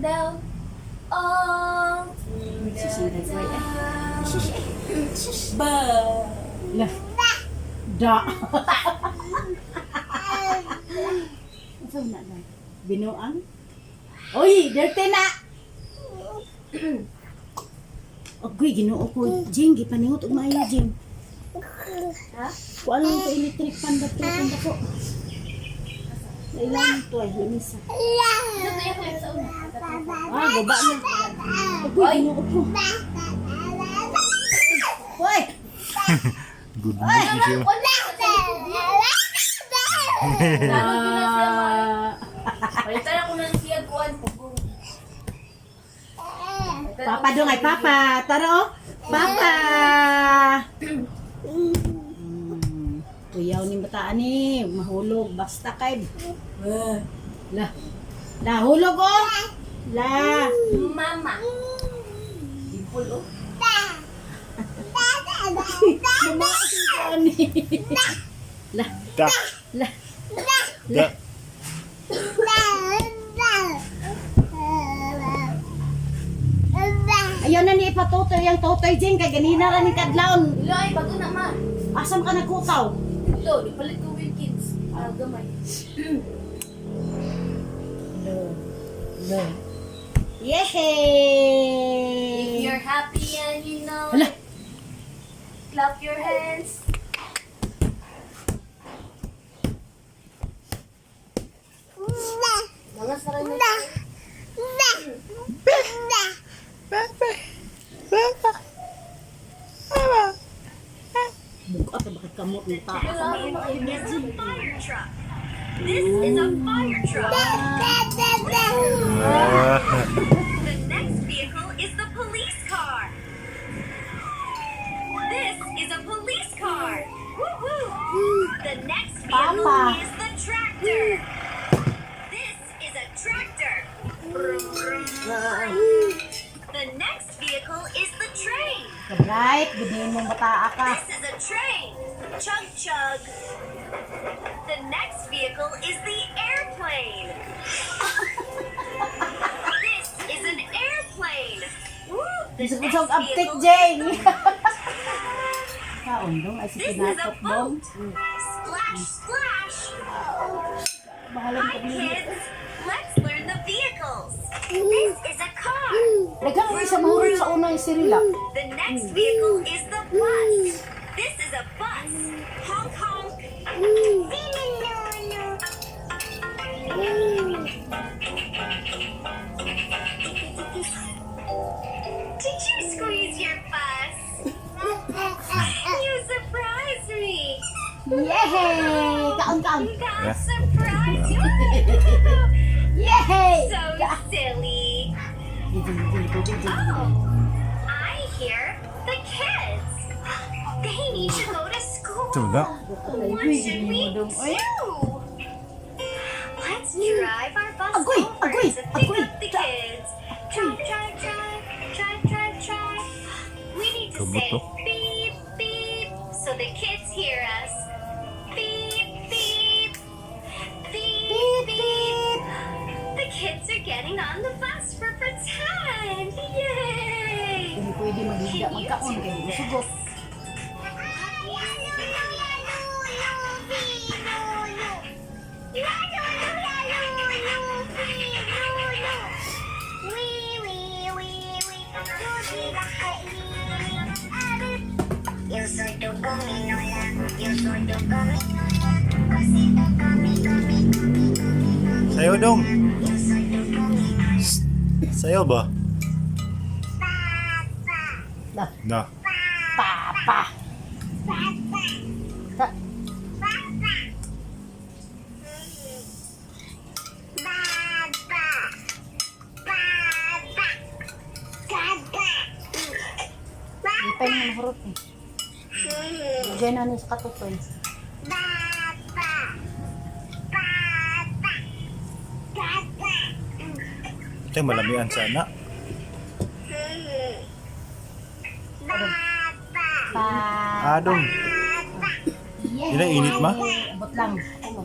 down all through the ba. Lah. Da. Asa na na? Binuang? Oy, dirty na. Agoy, ginoo ko. Jing, gipaningot og maayo, Jing. Ha? Kuan lang ko electric fan ba ko. Ilan to ay limisa. Ito yung kaya sa una. Ah, baba na. Agoy, ginoo ko. Hoy! Good morning siya. Wala! Ah, Palitan ako ng siya kuwan. Papa dong ay Papa. Tara oh. Papa. Kuyaw ni bataan ni. Mahulog. Basta kay. Lah. Lah, hulog oh. Lah. Mama. Dimple oh. Bumaan ni. Lah. Da. Lah. Da. Ayaw na ni ipatutoy ang totoy Jing. Kay ganina ra ni kadlawon. Ilo ay bago na ma. Asam ka nagkutaw? Ito, ipalit ko Wilkins. Gamay. Lo. If Yehey! you're happy and you know Hala. it, clap your hands. Mga saray na Buka ka bakit kamot ng tao? This is a fire truck. The next vehicle is the police car. This is a police car. Woo-hoo. The next vehicle Papa. is the tractor. This is a tractor. The next vehicle is the train. Right, bigyan mong bataa ka. This is a train. Chug chug. The next vehicle is the airplane. This is an airplane. Woo! The Gusto ko next siyang uptick, vehicle Jing. is the Kaundong ay si This is a pinatok mo. boat. Splash, splash. Bahalang Hi, ka niyo. kids. Let's learn the vehicles. This is a car. Daghang isa mahurot sa unang sirila. The next vehicle is the bus. This is a bus. Honk, honk. Did you squeeze your bus? You surprised me. Yehey! Kaon-kaon. You got surprised. Yehey! So silly. Oh, I hear the kids. They need to go to school. Ito na. What should we do? Let's drive our bus Agoy, over agoy, to pick agoy. up the kids. Drive, drive, drive, drive, drive, drive. We need to say Kabuto. beep, beep, so the kids hear us. Beep, beep, beep, beep. The kids are getting on the bus for pretend. Yay! Hindi pwede maghiga magkaon kay musugot. Yo soy tu gominola, yo soy tu gominola, cosita gomi. Sayo dong. Yo soy tu gominola, Sayo ba? papa, Lah, Na. Papa. papa, Ka- papa. Ipay na mahurot eh. Diyan na ni sa katutoy. Ito yung malamian sana. Pa. Adong. Yeah. Yun ang init, ma? Abot lang. Ano?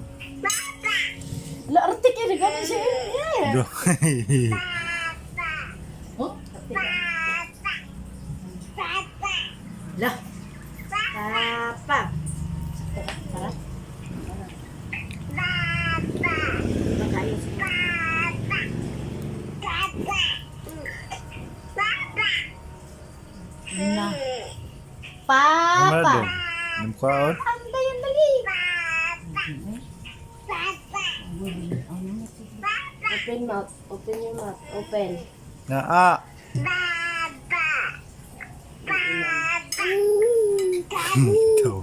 La, artik yun. Gano'n siya. Yeah. Do. Dah. Papa. Sarap. Pagkain sila. Na. Ano Papa. dong? Anong kaon? Anday, andali. Open mouth. Open your mouth. Open. Naa. Ito.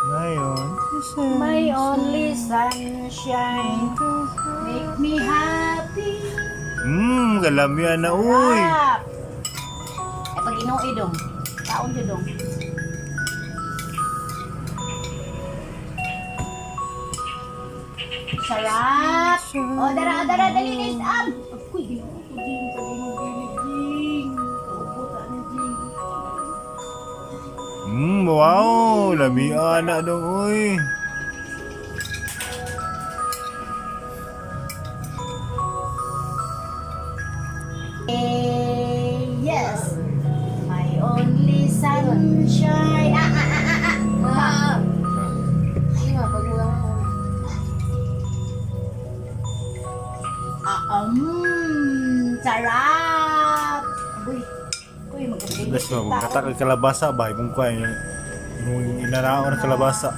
Ngayon. My only sunshine. Make me happy. Kalamian na uy. Sarap. Eh, pag inuwi dong. Kaon dyan dong. Sarap. O, dara, dali, Liz. Uy, ginoo ko, Jing. Jing. Kaubutan na, Jing. Wow, lamian na dong uy. Yes. My only sunshine. Sige, pag mo lang. Sarap. Uy, maganda. Let's go, magkatak ang kalabasa ba? Ibang kwa yung inanao ng kalabasa.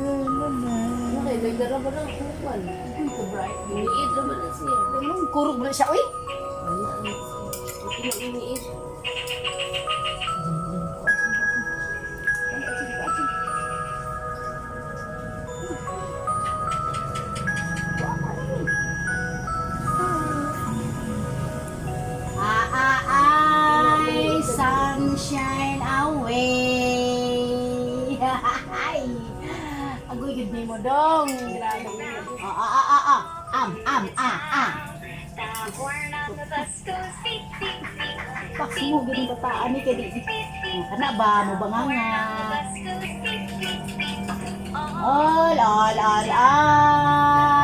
Okay, may dara ba lang kukuan? Iniit na ba na siya? Kurog ba siya, uy? Wala. Ito na iniit. Ay, sunshine away. Agoy, gid mo dong. The horn on the bus goes beep, beep, beep. Pak mo gid bataan ni kay di. Kana ba mo banganga? Bus goes beep, beep, beep. All.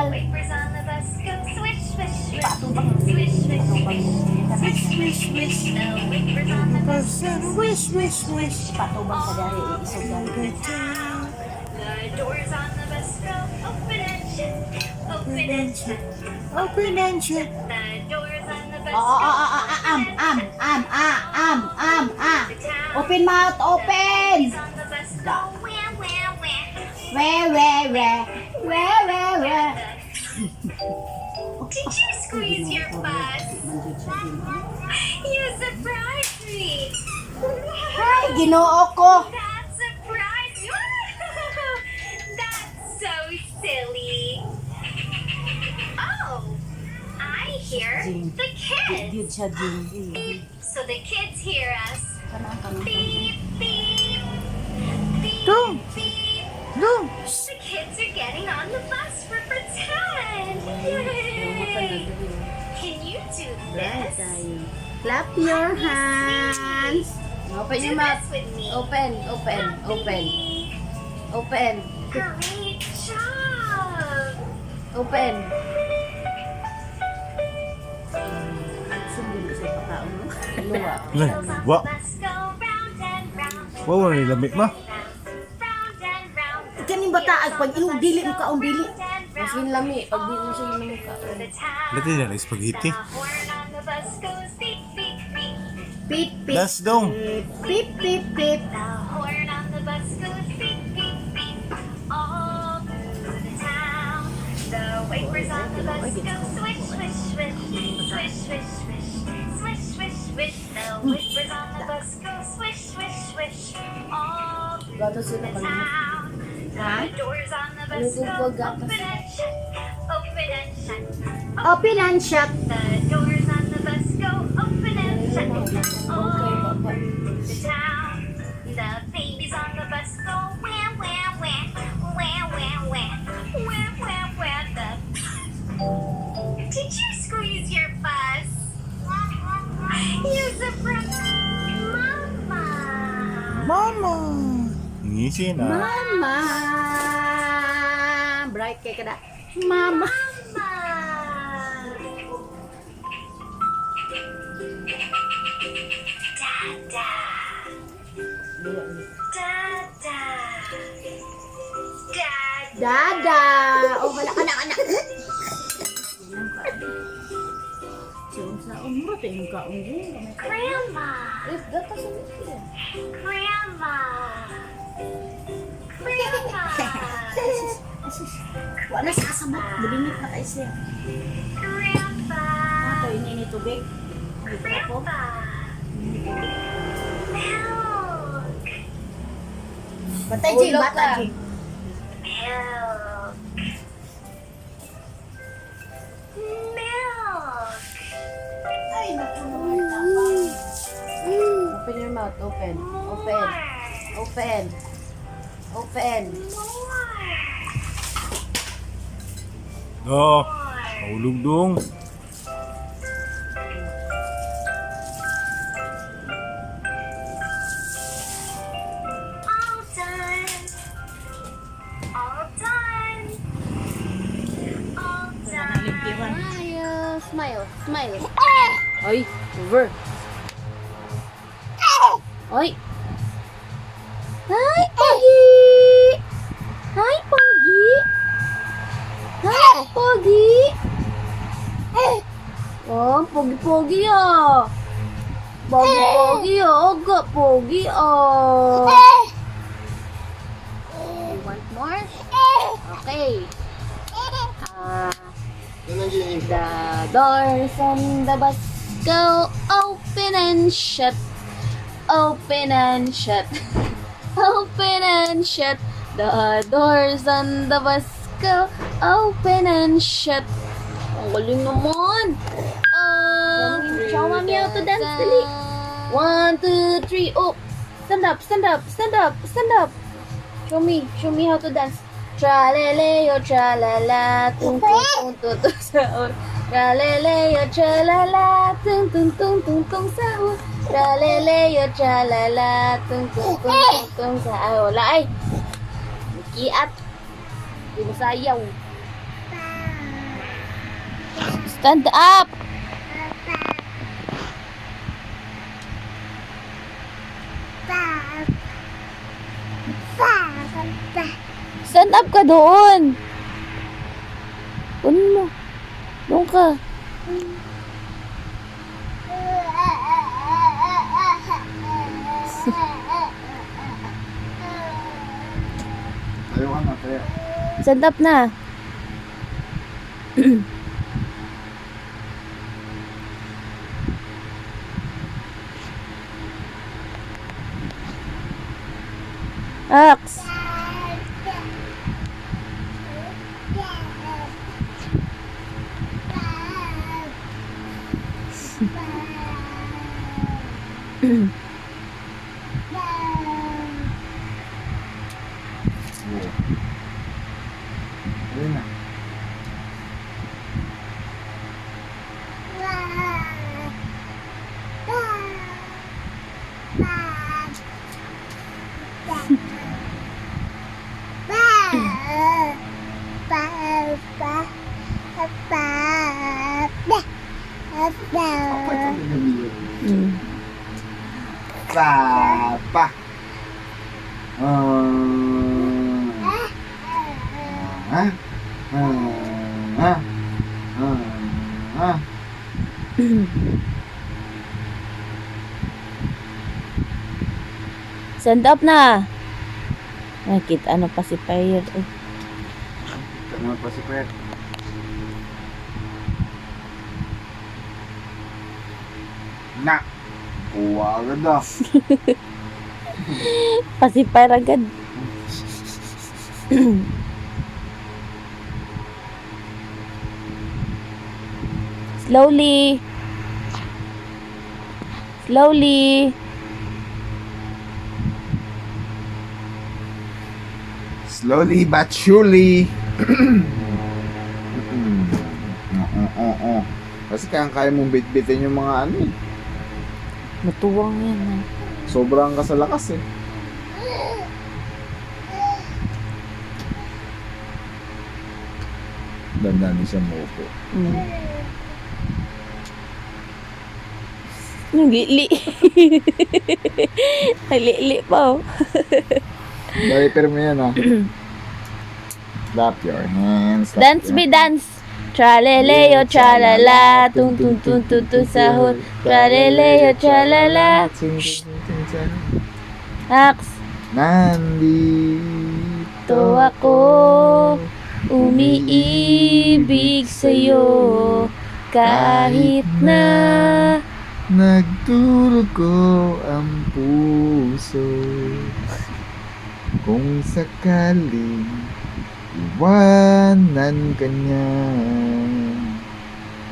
Wipers on the bus go swish, swish, swish. Patubang. Swish, swish, swish. Swish, swish, swish. The wipers on the bus go swish, swish, swish. Patubang sa dari isog dari. The doors on the bus go open and shut, open and shut. Open and shut. The doors on the bus Oh, go oh, oh, the town. Open mouth, open. On the bus go wah, wah, wah. Where? Did you squeeze your bus? You surprised me. Ay, ginoo ko. That surprised me. That's so silly. Oh, I hear the kids. Gid siya din. So the kids hear us. Kanang. Beep, beep. Beep, Dong. beep. Dong. The kids are getting on the bus for pretend. Yay! Can you do this? Clap your hands. Open Do your mouth. this with me. Open. Open. Great job. Open. Sumuli sa pakaon mo. Luwa. Ay, wa. Let's go round and round. Wow, wala nilamit ma. Round and round. Kaning bataag pag imong dili mo kaon dili. Mas yung lami. Pag di mo siya yung lami ka. The town. Lati na lang spaghetti. The horn on the bus goes beep, beep, beep. Pip pip. Last dong. Pip pip pip. The horn on the bus goes beep, beep, beep. All through the town. The wipers on the bus go swish, swish, swish. Swish, swish, swish. Swish, swish, swish. The wipers on the bus go swish, swish, swish. All through Gato sila the kanina. town. The doors on the bus Ano go po gatas? open and shut. Open and shut. Open and shut. The doors on the bus go open and shut. All through the town. The babies on the bus go wah, wah, wah. Wah, wah, wah. Wah, wah, wah. Did you squeeze your bus? You surprised Mama. Ngisi na. Mama. Bright kay kada. Mama. Mama. Dada. Dada. Dada. Dada! Oh, wala ka na, anak. Sa umro, tayo yung kaunggo. Grandma. If data sa mga. Grandma. Grandma. Wala sasabot. Bulimit na kayo siya. Grandpa. Ito, ini tubig. Ito po. Grandpa. Milk. Batay, Jing. Ulog Batay, ka. Jing. Milk. Milk. Ay, naku. Open your mouth. Open. Open. More. Open. Open. More. Oh, More. mahulog dong. All done. All done. All done. Smile. Smile. Smile. Ay, over. Ay. Hi, Pogi! Hi, Pogi! Hi, Pogi! Oh, Pogi-Pogi ah! Pogi-Pogi ah! Aga, Pogi ah! You want more? Okay. The doors on the bus go open and shut. Open and shut. Open and shut. The doors on the bus go open and shut. Ang galing naman. Show mommy how to dance, dali. 1, 2, 3. Oh, stand up, stand up, stand up, stand up. Show me how to dance. Tra-lele-yo, tra-la-la, tung-tung-tung, tung-tung, sahur. Tra-lele-yo, tra-la-la, tung-tung-tung-tung, sahur. Tra-lele-yo, tra-la-la, tung-tung-tung, sahur. Wala ay. Kiat. Hindi mo sayaw. Stand up! Stand up ka doon. Kunin mo. Doon ka. Tayo ka na, tayo. Stand up na. Ax. Ayun na. Papa. Stand up na. Nakita ano pa si Fire. Ano pa si Pet? Na. Kuha agad ah. Pasipay agad. Slowly. Slowly. Slowly but surely. Kasi kaya mong bitbitin yung mga ano eh. Matuwang yan. Ha? Sobrang ka sa lakas eh. Dandan siya mo po. Naglili. Naglili pa oh. Diaper mo yan, ah. Clap your hands. clap Dance your be dance. Traleleo, tralala, tung tung tung tung tung sahur. Traleleo, tralala. Ax, Nandito ako, umiibig sa'yo, kahit na nagdurugo ang puso. Kung sakaling iwanan ka niya,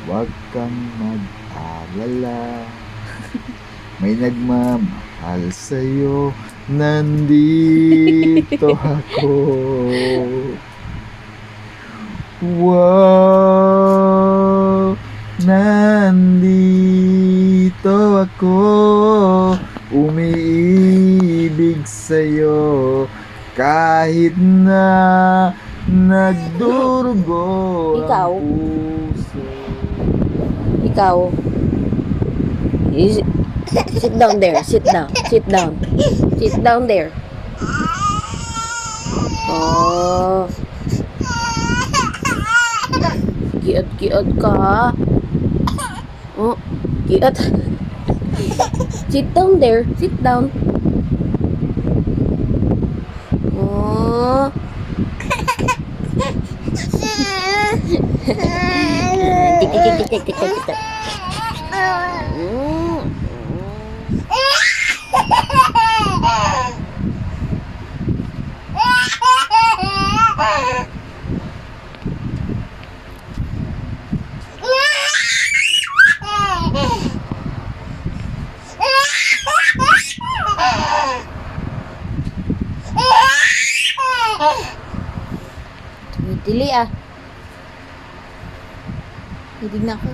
huwag kang mag-alala. May nagmamahal sa'yo, nandito ako. Wow, nandito ako, umiibig sa'yo, kahit na nagdurugo Ikaw? ang puso. ikaw. Sit down there. Sit down. Sit down. Sit down there. Oh. Giot-giot ka ha. Oh, giot. Sit down there. Sit down. Oh. Dili ah. Hidig na ako.